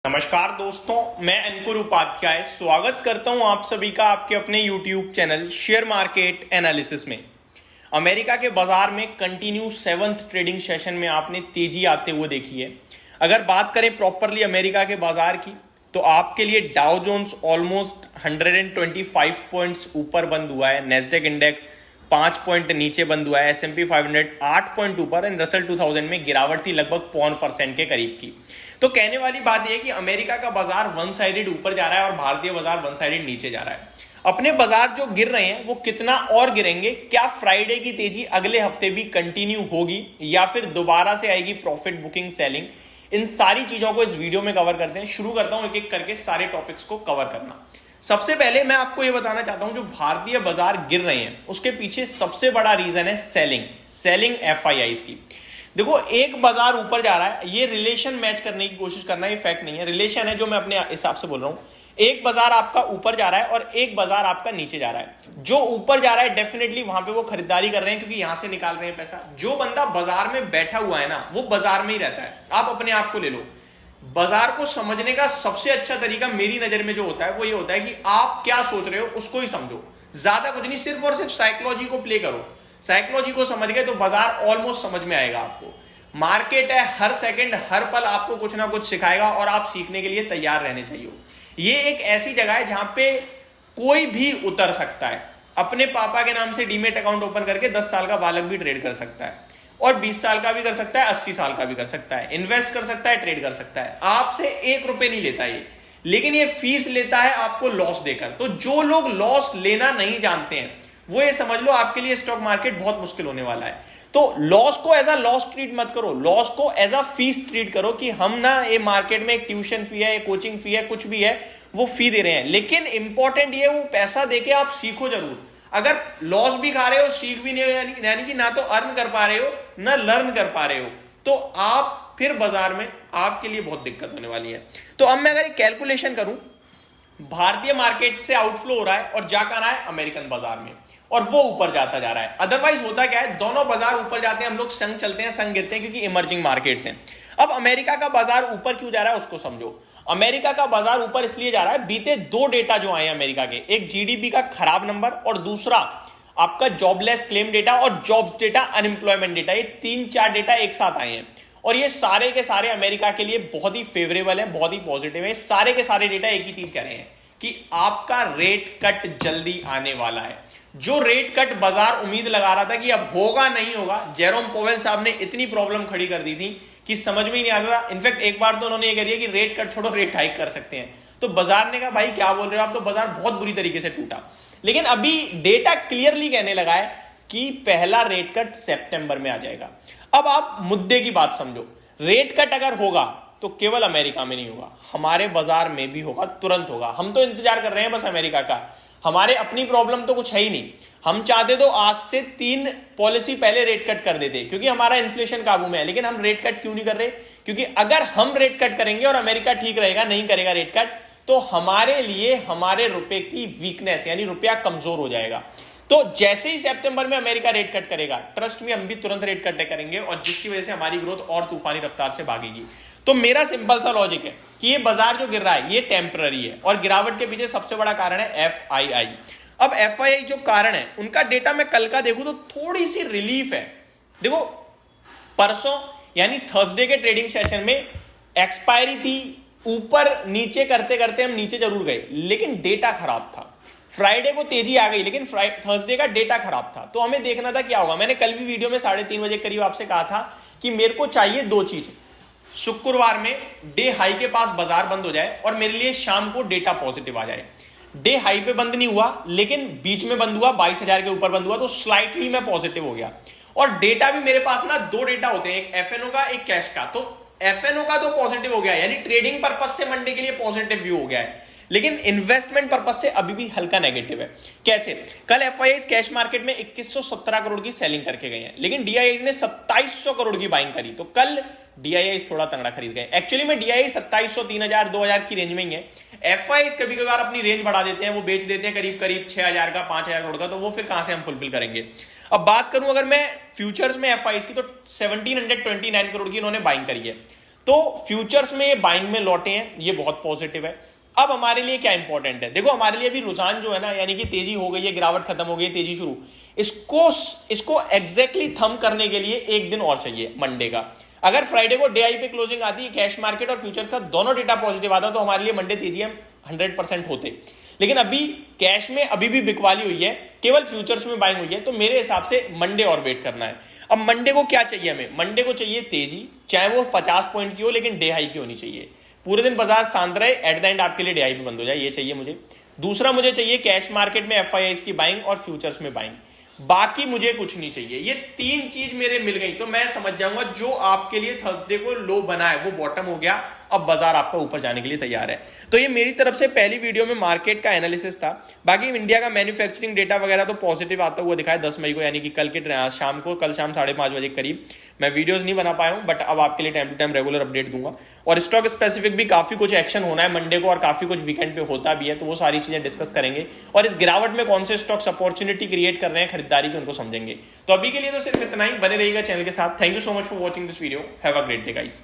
नमस्कार दोस्तों, मैं अंकुर उपाध्याय स्वागत करता हूं आप सभी का आपके अपने YouTube channel share market analysis में। अमेरिका के बाजार में कंटिन्यू 7th ट्रेडिंग सेशन में आपने तेजी आते हुए देखी है। अगर बात करें प्रॉपरली अमेरिका के बाजार की तो आपके लिए डाउ जोन्स ऑलमोस्ट 125 पॉइंट्स ऊपर बंद हुआ है, नेस्डेक इंडेक्स 5 पॉइंट नीचे बंद हुआ है, S&P 500 8 पॉइंट ऊपर एंड रसल 2000 में गिरावट थी लगभग 0.5% के करीब की। तो कहने वाली बात यह कि अमेरिका का बाजार वन साइडेड ऊपर जा रहा है और भारतीय बाजार वन साइडेड नीचे जा रहा है। अपने बाजार जो गिर रहे हैं वो कितना और गिरेंगे, क्या फ्राइडे की तेजी अगले हफ्ते भी कंटिन्यू होगी या फिर दोबारा से आएगी प्रॉफिट बुकिंग सेलिंग, इन सारी चीजों को इस वीडियो में कवर करते हैं। शुरू करता हूं एक एक करके सारे टॉपिक्स को कवर करना। सबसे पहले मैं आपको यह बताना चाहता हूं जो भारतीय बाजार गिर रहे हैं उसके पीछे सबसे बड़ा रीजन है सेलिंग FIIs की। देखो, एक बाजार ऊपर जा रहा है, ये रिलेशन मैच करने की कोशिश करना, ये फैक्ट नहीं है, रिलेशन है जो मैं अपने हिसाब से बोल रहा हूं। एक बाजार आपका ऊपर जा रहा है और एक बाजार आपका नीचे जा रहा है। जो ऊपर जा रहा है डेफिनेटली वहां पे वो खरीदारी कर रहे हैं क्योंकि यहां से निकाल रहे हैं पैसा। जो बंदा बाजार में बैठा हुआ है ना वो बाजार में ही रहता है। आप अपने आप को ले लो, बाजार को समझने का सबसे अच्छा तरीका मेरी नजर में जो होता है वो ये होता है कि आप क्या सोच रहे हो उसको ही समझो, ज्यादा कुछ नहीं, सिर्फ और सिर्फ साइकोलॉजी को प्ले करो। साइकोलॉजी को समझ गए तो बाजार ऑलमोस्ट समझ में आएगा आपको। मार्केट है, हर सेकंड हर पल आपको कुछ ना कुछ सिखाएगा और आप सीखने के लिए तैयार रहने चाहिए। ये एक ऐसी जगह है जहां पे कोई भी उतर सकता है। अपने पापा के नाम से डीमेट अकाउंट ओपन करके 10 साल का बालक भी ट्रेड कर सकता है और 20 साल का भी कर सकता है, 80 साल का भी कर सकता है, इन्वेस्ट कर सकता है, ट्रेड कर सकता है। आपसे 1 रुपए नहीं लेता ये, लेकिन ये फीस लेता है आपको लॉस देकर। तो जो लोग लॉस लेना नहीं जानते हैं वो ये समझ लो आपके लिए स्टॉक मार्केट बहुत मुश्किल होने वाला है। तो लॉस को एज अ लॉस ट्रीट मत करो, लॉस को एज अ फीस ट्रीट करो कि हम ना ये मार्केट में एक ट्यूशन फी है, कोचिंग फी है, कुछ भी है वो फी दे रहे हैं। लेकिन इंपॉर्टेंट ये वो पैसा देके आप सीखो जरूर। अगर लॉस भी खा रहे हो, सीख भी नहीं, यानी कि ना तो अर्न कर पा रहे हो ना लर्न कर पा रहे हो, तो आप फिर बाजार में आपके लिए बहुत दिक्कत होने वाली है। तो अब मैं अगर एक कैलकुलेशन करूं, भारतीय मार्केट से आउटफ्लो हो रहा है और जा कर रहा है अमेरिकन बाजार में और वो ऊपर जाता जा रहा है। अदरवाइज होता क्या है, दोनों बाजार ऊपर जाते हैं, हम लोग संग चलते हैं संग गिरते हैं क्योंकि इमर्जिंग मार्केट्स हैं। अब अमेरिका का बाजार ऊपर क्यों जा रहा है उसको समझो। अमेरिका का बाजार ऊपर इसलिए जा रहा है, बीते 2 डेटा जो आए हैं अमेरिका के, एक GDP का खराब नंबर और दूसरा आपका जॉबलेस क्लेम डेटा और जॉब्स डेटा, अनएम्प्लॉयमेंट डेटा, ये 3-4 डेटा एक साथ आए हैं और ये सारे के सारे अमेरिका के लिए बहुत ही फेवरेबल है, बहुत ही पॉजिटिव है। सारे के सारे डेटा एक ही चीज कह रहे हैं कि आपका रेट कट जल्दी आने वाला है। जो रेट कट बाजार उम्मीद लगा रहा था कि अब होगा नहीं होगा, जेरोम पोवेल साहब ने इतनी प्रॉब्लम खड़ी कर दी थी कि समझ में ही नहीं आता था। इनफैक्ट एक बार तो उन्होंने ये कह दिया कि रेट कट छोड़ो, रेट हाइक कर सकते हैं। तो बाजार ने कहा भाई क्या बोल रहे हो आप, तो बाजार बहुत बुरी तरीके से टूटा। लेकिन अभी डेटा क्लियरली कहने लगा है कि पहला रेट कट सितंबर में आ जाएगा। अब आप मुद्दे की बात समझो, रेट कट अगर होगा तो केवल अमेरिका में नहीं होगा, हमारे बाजार में भी होगा, तुरंत होगा। हम तो इंतजार कर रहे हैं बस अमेरिका का, हमारे अपनी प्रॉब्लम तो कुछ है ही नहीं। हम चाहते तो आज से 3 पॉलिसी पहले रेट कट कर देते क्योंकि हमारा इन्फ्लेशन काबू में है, लेकिन हम रेट कट क्यों नहीं कर रहे? क्योंकि अगर हम रेट कट करेंगे और अमेरिका ठीक रहेगा, नहीं करेगा रेट कट, तो हमारे लिए हमारे रुपए की वीकनेस यानी रुपया कमजोर हो जाएगा। तो जैसे ही सितंबर में अमेरिका रेट कट करेगा, ट्रस्ट में हम भी तुरंत रेट कट करेंगे और जिसकी वजह से हमारी ग्रोथ और तूफानी रफ्तार से भागेगी। तो मेरा सिंपल सा लॉजिक है कि ये बाजार जो गिर रहा है ये टेम्पररी है और गिरावट के पीछे सबसे बड़ा कारण है FII। अब FII जो कारण है उनका डेटा मैं कल का देखूं तो थोड़ी सी रिलीफ है। देखो, परसों यानी थर्सडे के ट्रेडिंग सेशन में एक्सपायरी थी, ऊपर नीचे करते करते हम नीचे जरूर गए, लेकिन डेटा खराब था। फ्राइडे को तेजी आ गई लेकिन थर्सडे का डेटा खराब था। तो हमें देखना था क्या होगा। मैंने कल भी वीडियो में 3:30 बजे करीब आपसे कहा था कि मेरे को चाहिए 2 चीज, शुक्रवार में डे हाई के पास बाजार बंद हो जाए और मेरे लिए शाम को डेटा पॉजिटिव आ जाए। डे हाई पे बंद नहीं हुआ लेकिन बीच में बंद हुआ, 22,000 के ऊपर बंद हुआ, तो स्लाइटली मैं पॉजिटिव हो गया। और डेटा भी मेरे पास ना 2 डेटा होते हैं, एक FNO का एक कैश का। तो FNO का तो पॉजिटिव हो गया यानी ट्रेडिंग पर्पज से मंडे के लिए पॉजिटिव व्यू हो गया है, लेकिन इन्वेस्टमेंट पर्पज से अभी भी हल्का नेगेटिव है। कैसे? कल FIIs कैश मार्केट में 2117 करोड़ की सेलिंग करके गए हैं, लेकिन DIIs ने 2700 करोड़ की बाइंग करी। तो कल DIIs थोड़ा तगड़ा खरीद गए। एक्चुअली में DII 2700, 3000, 2000 की रेंज में ही है। FIIs कभी कभार अपनी रेंज बढ़ा देते हैं, वो बेच देते हैं करीब करीब 6000 का, 5000 करोड़ का, तो वो फिर कहां से हम फुलफिल करेंगे। अब बात करूं अगर मैं फ्यूचर्स में FIIs की, तो 1729 करोड़ की इन्होंने बाइंग करी है। तो फ्यूचर्स में ये बाइंग में लौटे हैं, ये बहुत पॉजिटिव है। अब हमारे लिए क्या इंपॉर्टेंट है, देखो हमारे लिए अभी रुझान जो है ना, यानी कि तेजी हो गई है, गिरावट खत्म हो गई है, तेजी शुरू, इसको एग्जैक्टली थम करने के लिए एक दिन और चाहिए मंडे का। अगर फ्राइडे को डे आई पे क्लोजिंग आती है, कैश मार्केट और फ्यूचर का दोनों डेटा पॉजिटिव आता, तो हमारे लिए मंडे तेजी हम 100% होते। लेकिन अभी कैश में अभी भी बिकवाली हुई है, केवल फ्यूचर्स में बाइंग हुई है, तो मेरे हिसाब से मंडे और वेट करना है। अब मंडे को क्या चाहिए हमें, मंडे को चाहिए तेजी, चाहे वो 50 पॉइंट की हो, लेकिन डे हाई की होनी चाहिए। पूरे दिन बाजार शांत रहे, एट द एंड आपके लिए डे हाई पे बंद हो जाए, ये चाहिए मुझे। दूसरा मुझे चाहिए कैश मार्केट में एफआईआईस की बाइंग और फ्यूचर्स में बाइंग, बाकी मुझे कुछ नहीं चाहिए। ये तीन चीज मेरे मिल गई तो मैं समझ जाऊंगा जो आपके लिए थर्सडे को लो बना है वो बॉटम हो गया, अब बाजार आपका ऊपर जाने के लिए तैयार है। तो ये मेरी तरफ से पहली वीडियो में मार्केट का एनालिसिस था। बाकी इंडिया का मैन्युफैक्चरिंग डेटा वगैरह तो पॉजिटिव आता हुआ दिखा है 10 मई को, यानी कि कल शाम को, कल शाम 5:30 बजे के करीब। मैं वीडियोस नहीं बना पाया हूं, बट अब आपके लिए time to time regular update दूंगा। और स्टॉक स्पेसिफिक भी काफी कुछ एक्शन होना है मंडे को, और काफी कुछ वीकेंड पे होता भी है, तो वो सारी चीजें डिस्कस करेंगे। और इस गिरावट में कौन से स्टॉक्स अपॉर्चुनिटी क्रिएट कर रहे हैं खरीदारी की, उनको समझेंगे। तो अभी के लिए तो सिर्फ इतना ही, बने रहिएगा चैनल के साथ। Thank you so much for watching this video, have a great day guys.